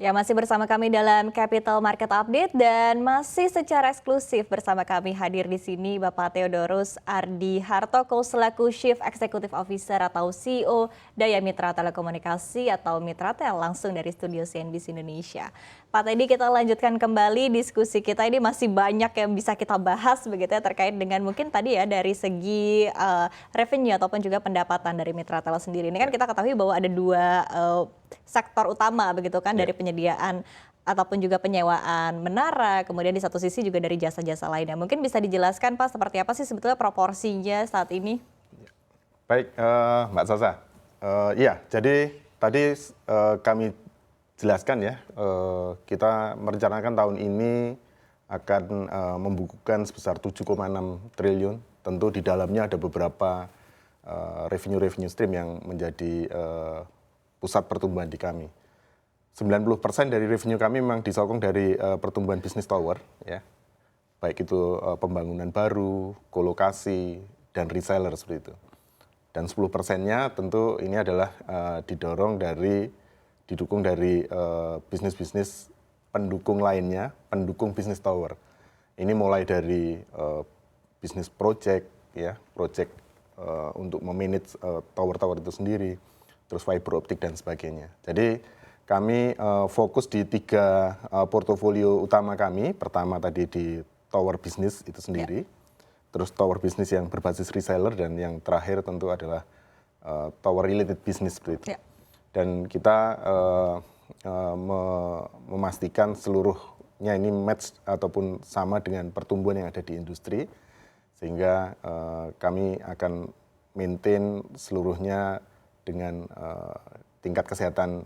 Ya, masih bersama kami dalam Capital Market Update dan masih secara eksklusif bersama kami hadir di sini Bapak Theodorus Ardi Hartoko selaku Chief Executive Officer atau CEO Daya Mitra Telekomunikasi atau Mitratel langsung dari studio CNBC Indonesia. Pak Teddy, kita lanjutkan kembali diskusi kita, ini masih banyak yang bisa kita bahas begitu ya terkait dengan mungkin tadi ya dari segi revenue ataupun juga pendapatan dari Mitratel sendiri. Ini kan kita ketahui bahwa ada dua sektor utama begitu kan dari penyediaan ataupun juga penyewaan menara, kemudian di satu sisi juga dari jasa-jasa lainnya. Mungkin bisa dijelaskan Pak seperti apa sih sebetulnya proporsinya saat ini? Baik, Mbak Sasa. Iya, jadi tadi kami jelaskan ya, kita merencanakan tahun ini akan membukukan sebesar 7,6 triliun. Tentu di dalamnya ada beberapa revenue stream yang menjadi pusat pertumbuhan di kami. 90% dari revenue kami memang disokong dari pertumbuhan bisnis tower, ya. Baik itu pembangunan baru, kolokasi, dan reseller seperti itu. Dan 10%-nya tentu ini adalah didukung dari bisnis-bisnis pendukung lainnya, pendukung bisnis tower. Ini mulai dari bisnis project, ya, project untuk memanage tower-tower itu sendiri, terus fiber optik dan sebagainya. Jadi kami fokus di tiga portofolio utama kami. Pertama tadi di tower bisnis itu sendiri, terus tower bisnis yang berbasis reseller, dan yang terakhir tentu adalah tower related business seperti itu. Dan kita memastikan seluruhnya ini match ataupun sama dengan pertumbuhan yang ada di industri, sehingga kami akan maintain seluruhnya dengan tingkat kesehatan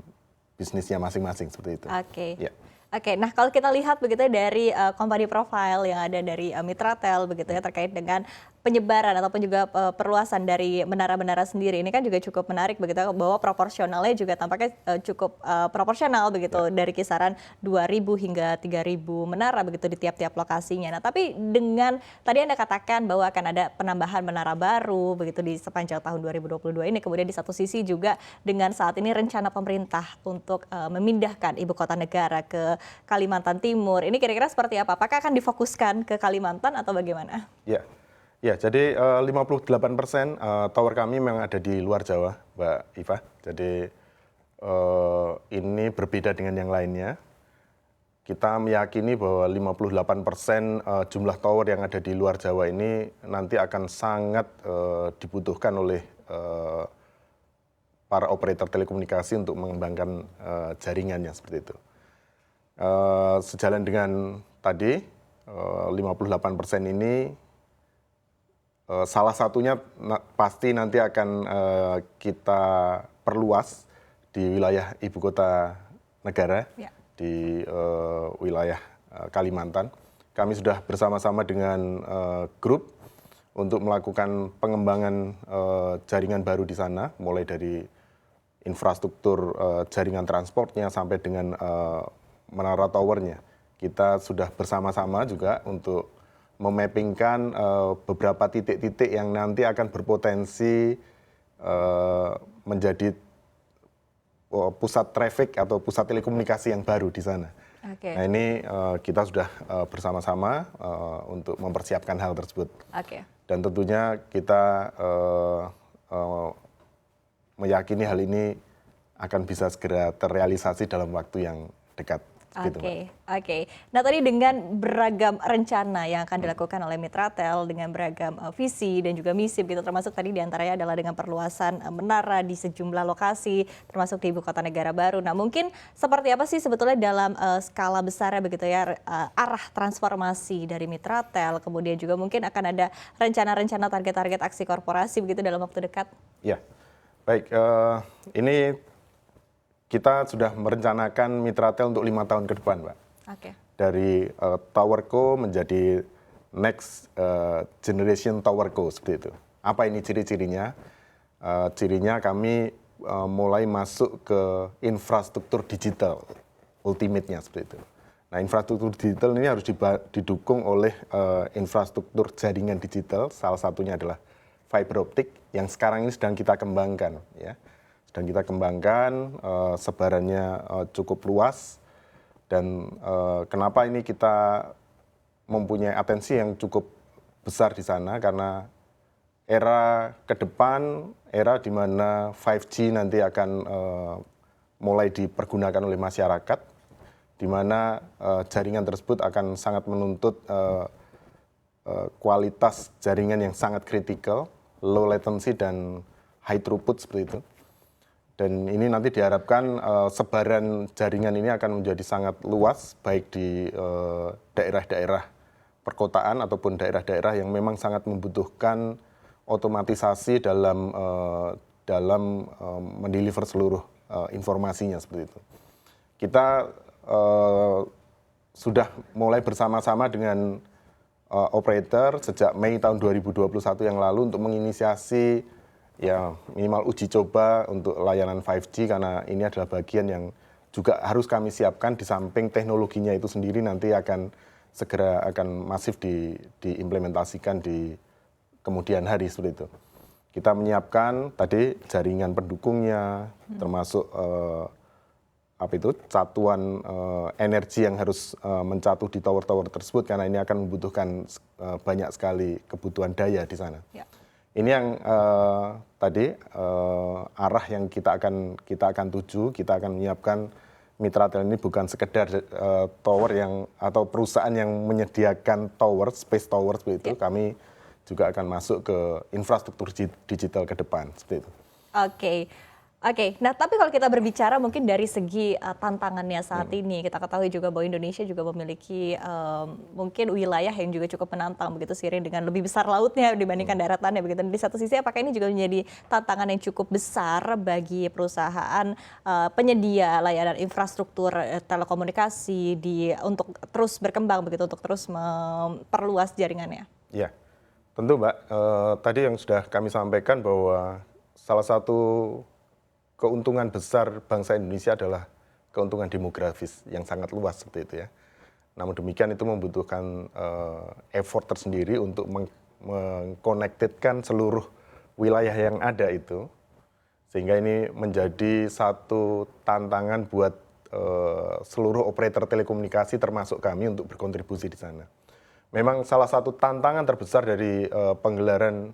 bisnisnya masing-masing seperti itu. Oke. Ya. Oke, nah kalau kita lihat begitu dari company profile yang ada dari Mitratel begitu ya terkait dengan penyebaran ataupun juga perluasan dari menara-menara sendiri, ini kan juga cukup menarik begitu bahwa proporsionalnya juga tampaknya cukup proporsional begitu dari kisaran 2.000 hingga 3.000 menara begitu di tiap-tiap lokasinya. Nah, tapi dengan tadi Anda katakan bahwa akan ada penambahan menara baru begitu di sepanjang tahun 2022 ini, kemudian di satu sisi juga dengan saat ini rencana pemerintah untuk memindahkan ibu kota negara ke Kalimantan Timur. Ini kira-kira seperti apa? Apakah akan difokuskan ke Kalimantan atau bagaimana? Ya, jadi 58% tower kami memang ada di luar Jawa, Mbak Iva. Jadi ini berbeda dengan yang lainnya. Kita meyakini bahwa 58% jumlah tower yang ada di luar Jawa ini nanti akan sangat dibutuhkan oleh para operator telekomunikasi untuk mengembangkan jaringannya seperti itu. Sejalan dengan tadi 58% ini salah satunya pasti nanti akan kita perluas di wilayah ibu kota negara, di wilayah Kalimantan. Kami sudah bersama-sama dengan grup untuk melakukan pengembangan jaringan baru di sana, mulai dari infrastruktur jaringan transportnya sampai dengan menara towernya. Kita sudah bersama-sama juga untuk memappingkan beberapa titik-titik yang nanti akan berpotensi menjadi pusat traffic atau pusat telekomunikasi yang baru di sana. Nah, ini kita sudah bersama-sama untuk mempersiapkan hal tersebut. Dan tentunya kita meyakini hal ini akan bisa segera terrealisasi dalam waktu yang dekat. Oke. Nah, tadi dengan beragam rencana yang akan dilakukan oleh Mitratel dengan beragam visi dan juga misi gitu, termasuk tadi diantaranya adalah dengan perluasan menara di sejumlah lokasi, termasuk di ibu kota negara baru. Nah, mungkin seperti apa sih sebetulnya dalam skala besarnya begitu ya arah transformasi dari Mitratel, kemudian juga mungkin akan ada rencana-rencana target-target aksi korporasi begitu dalam waktu dekat? Ya, baik. Ini kita sudah merencanakan Mitratel untuk 5 tahun ke depan, Mbak. Dari TowerCo menjadi next generation TowerCo seperti itu. Apa ini ciri-cirinya? Cirinya kami mulai masuk ke infrastruktur digital, ultimate-nya seperti itu. Nah, infrastruktur digital ini harus didukung oleh infrastruktur jaringan digital, salah satunya adalah fiber optik yang sekarang ini sedang kita kembangkan, ya. Dan kita kembangkan sebarannya cukup luas Dan kenapa ini kita mempunyai atensi yang cukup besar di sana, karena era ke depan, era di mana 5G nanti akan mulai dipergunakan oleh masyarakat, di mana jaringan tersebut akan sangat menuntut kualitas jaringan yang sangat kritikal, low latency dan high throughput seperti itu. Dan ini nanti diharapkan sebaran jaringan ini akan menjadi sangat luas, baik di daerah-daerah perkotaan ataupun daerah-daerah yang memang sangat membutuhkan otomatisasi dalam mendeliver seluruh informasinya seperti itu. Kita sudah mulai bersama-sama dengan operator sejak Mei tahun 2021 yang lalu untuk menginisiasi ya minimal uji coba untuk layanan 5G, karena ini adalah bagian yang juga harus kami siapkan di samping teknologinya itu sendiri nanti akan segera akan masif diimplementasikan di kemudian hari seperti itu. Kita menyiapkan tadi jaringan pendukungnya, termasuk satuan energi yang harus mencatu di tower-tower tersebut, karena ini akan membutuhkan banyak sekali kebutuhan daya di sana. Ya. Ini yang arah yang kita akan tuju. Kita akan menyiapkan Mitratel ini bukan sekedar tower yang atau perusahaan yang menyediakan tower, space tower seperti itu. Kami juga akan masuk ke infrastruktur digital ke depan seperti itu. Oke. Nah, tapi kalau kita berbicara mungkin dari segi tantangannya saat ini, kita ketahui juga bahwa Indonesia juga memiliki mungkin wilayah yang juga cukup menantang begitu, seiring dengan lebih besar lautnya dibandingkan daratannya begitu. Dan di satu sisi apakah ini juga menjadi tantangan yang cukup besar bagi perusahaan penyedia layanan infrastruktur telekomunikasi untuk terus berkembang begitu, untuk terus memperluas jaringannya? Ya, tentu Mbak. Tadi yang sudah kami sampaikan bahwa salah satu keuntungan besar bangsa Indonesia adalah keuntungan demografis yang sangat luas seperti itu ya. Namun demikian itu membutuhkan effort tersendiri untuk mengkonektedkan seluruh wilayah yang ada itu, sehingga ini menjadi satu tantangan buat seluruh operator telekomunikasi termasuk kami untuk berkontribusi di sana. Memang salah satu tantangan terbesar dari penggelaran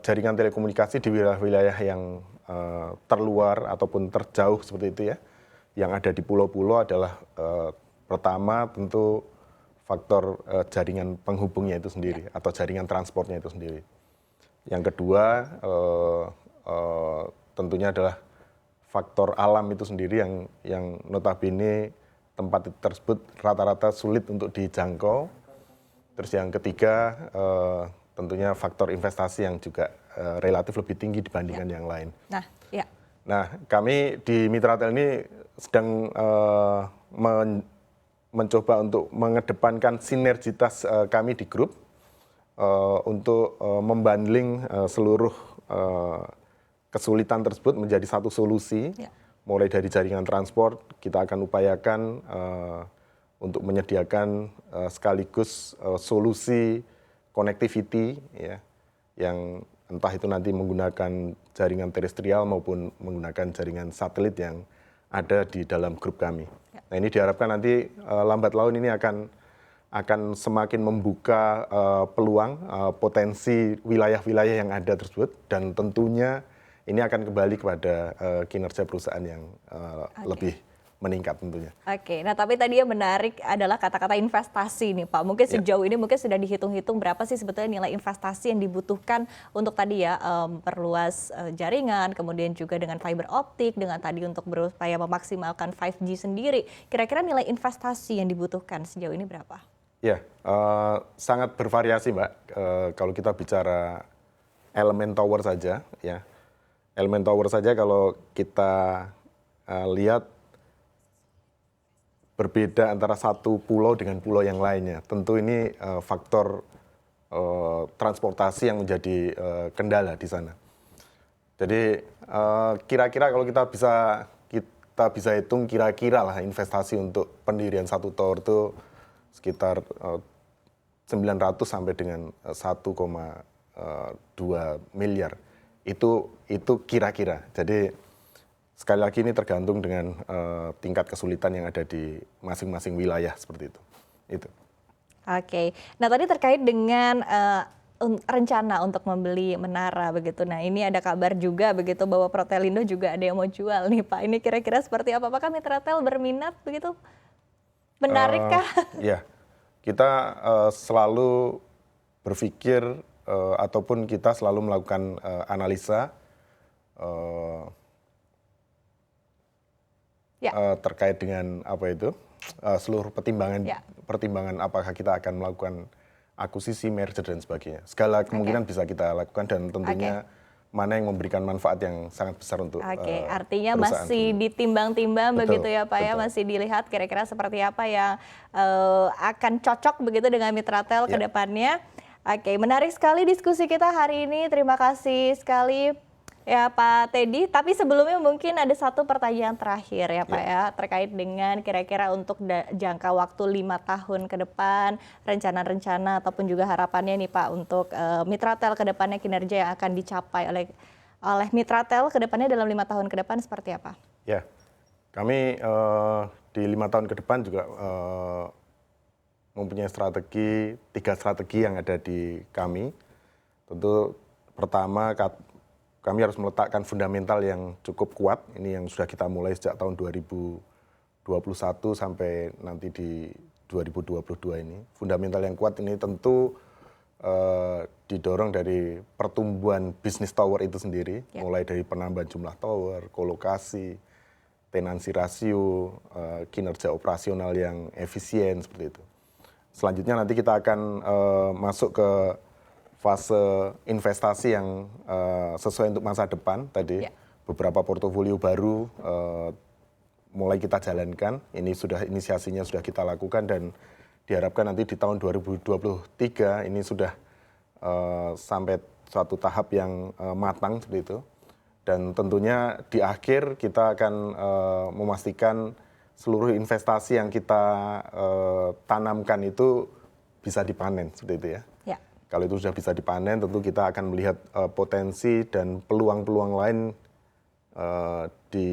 jaringan telekomunikasi di wilayah-wilayah yang terluar ataupun terjauh seperti itu ya, yang ada di pulau-pulau adalah pertama tentu faktor jaringan penghubungnya itu sendiri atau jaringan transportnya itu sendiri. Yang kedua tentunya adalah faktor alam itu sendiri yang notabene tempat tersebut rata-rata sulit untuk dijangkau. Terus yang ketiga tentunya faktor investasi yang juga relatif lebih tinggi dibandingkan yang lain. Nah, kami di Mitratel ini sedang mencoba untuk mengedepankan sinergitas kami di grup untuk membundling seluruh kesulitan tersebut menjadi satu solusi. Mulai dari jaringan transport, kita akan upayakan untuk menyediakan sekaligus solusi connectivity ya, yang entah itu nanti menggunakan jaringan terestrial maupun menggunakan jaringan satelit yang ada di dalam grup kami. Nah, ini diharapkan nanti lambat laun ini akan semakin membuka peluang potensi wilayah-wilayah yang ada tersebut, dan tentunya ini akan kembali kepada kinerja perusahaan yang lebih meningkat tentunya. Nah tapi tadi yang menarik adalah kata-kata investasi nih Pak. Mungkin sejauh ini mungkin sudah dihitung-hitung berapa sih sebetulnya nilai investasi yang dibutuhkan untuk tadi ya perluas jaringan, kemudian juga dengan fiber optik, dengan tadi untuk berupaya memaksimalkan 5G sendiri. Kira-kira nilai investasi yang dibutuhkan sejauh ini berapa? Ya, sangat bervariasi Mbak. Kalau kita bicara elemen tower saja, ya, elemen tower saja kalau kita lihat berbeda antara satu pulau dengan pulau yang lainnya. Tentu ini faktor transportasi yang menjadi kendala di sana. Jadi kira-kira kalau kita bisa hitung kira-kira lah investasi untuk pendirian satu tower itu sekitar 900 sampai dengan 1,2 miliar. Itu kira-kira. Jadi sekali lagi ini tergantung dengan tingkat kesulitan yang ada di masing-masing wilayah seperti itu. Itu. Oke, nah tadi terkait dengan rencana untuk membeli menara begitu. Nah ini ada kabar juga begitu bahwa Protelindo juga ada yang mau jual nih Pak. Ini kira-kira seperti apa? Apakah Mitratel berminat begitu? Menarikkah? Ya, kita selalu berpikir ataupun kita selalu melakukan analisa terkait dengan apa itu seluruh pertimbangan apakah kita akan melakukan akuisisi, merger dan sebagainya. Segala kemungkinan bisa kita lakukan dan tentunya mana yang memberikan manfaat yang sangat besar untuk artinya masih ditimbang-timbang begitu ya Pak ya, masih dilihat kira-kira seperti apa yang akan cocok begitu dengan Mitratel ke depannya. Oke, menarik sekali diskusi kita hari ini. Terima kasih sekali ya Pak Teddy. Tapi sebelumnya mungkin ada satu pertanyaan terakhir ya Pak ya, terkait dengan kira-kira untuk jangka waktu 5 tahun ke depan, rencana-rencana ataupun juga harapannya nih Pak untuk Mitratel ke depannya, kinerja yang akan dicapai oleh Mitratel ke depannya dalam 5 tahun ke depan seperti apa? Ya, kami di 5 tahun ke depan juga mempunyai 3 strategi yang ada di kami. Tentu pertama kami harus meletakkan fundamental yang cukup kuat. Ini yang sudah kita mulai sejak tahun 2021 sampai nanti di 2022 ini. Fundamental yang kuat ini tentu didorong dari pertumbuhan bisnis tower itu sendiri, mulai dari penambahan jumlah tower, kolokasi, tenansi rasio, kinerja operasional yang efisien seperti itu. Selanjutnya nanti kita akan masuk ke fase investasi yang sesuai untuk masa depan tadi. Beberapa portofolio baru mulai kita jalankan. Ini inisiasinya sudah kita lakukan dan diharapkan nanti di tahun 2023 ini sudah sampai suatu tahap yang matang seperti itu. Dan tentunya di akhir kita akan memastikan seluruh investasi yang kita tanamkan itu bisa dipanen seperti itu ya. Kalau itu sudah bisa dipanen, tentu kita akan melihat potensi dan peluang-peluang lain di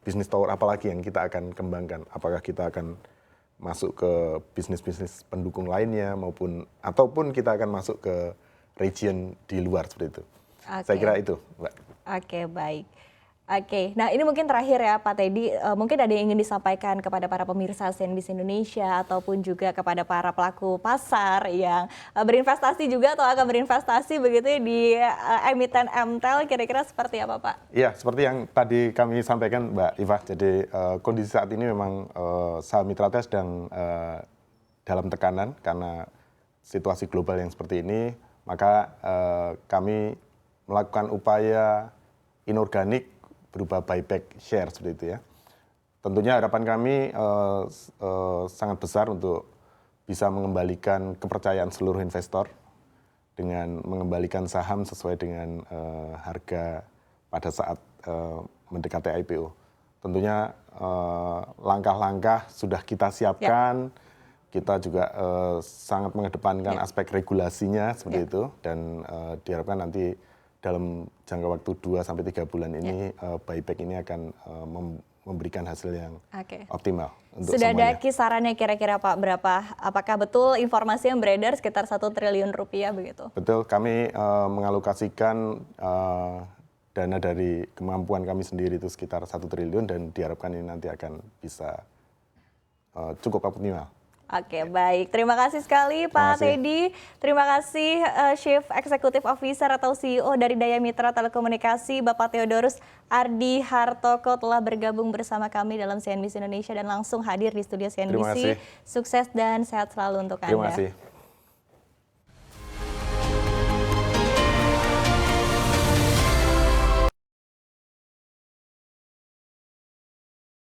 bisnis tower apalagi yang kita akan kembangkan. Apakah kita akan masuk ke bisnis-bisnis pendukung lainnya ataupun kita akan masuk ke region di luar seperti itu. Saya kira itu, Mbak. Oke, baik. Oke, nah ini mungkin terakhir ya Pak Teddy, mungkin ada yang ingin disampaikan kepada para pemirsa CNBC Indonesia ataupun juga kepada para pelaku pasar yang berinvestasi juga atau akan berinvestasi begitu di emiten MTEL, kira-kira seperti apa Pak? Iya, seperti yang tadi kami sampaikan Mbak Iva, jadi kondisi saat ini memang saham Mitratel sedang dalam tekanan karena situasi global yang seperti ini, maka kami melakukan upaya inorganik berupa buyback share seperti itu ya. Tentunya harapan kami sangat besar untuk bisa mengembalikan kepercayaan seluruh investor dengan mengembalikan saham sesuai dengan harga pada saat mendekati IPO. Tentunya langkah-langkah sudah kita siapkan, kita juga sangat mengedepankan aspek regulasinya seperti itu dan diharapkan nanti dalam jangka waktu 2-3 bulan ini buyback ini akan memberikan hasil yang optimal untuk Sudah semuanya. ada kisarannya kira-kira Pak berapa? Apakah betul informasi yang beredar sekitar 1 triliun rupiah begitu? Betul, kami mengalokasikan dana dari kemampuan kami sendiri itu sekitar 1 triliun dan diharapkan ini nanti akan bisa cukup optimal. Oke, baik. Terima kasih sekali Pak Teddy. Terima kasih Chief Executive Officer atau CEO dari Daya Mitra Telekomunikasi, Bapak Theodorus Ardi Hartoko telah bergabung bersama kami dalam CNBC Indonesia dan langsung hadir di studio CNBC. Sukses dan sehat selalu untuk Anda. Terima kasih.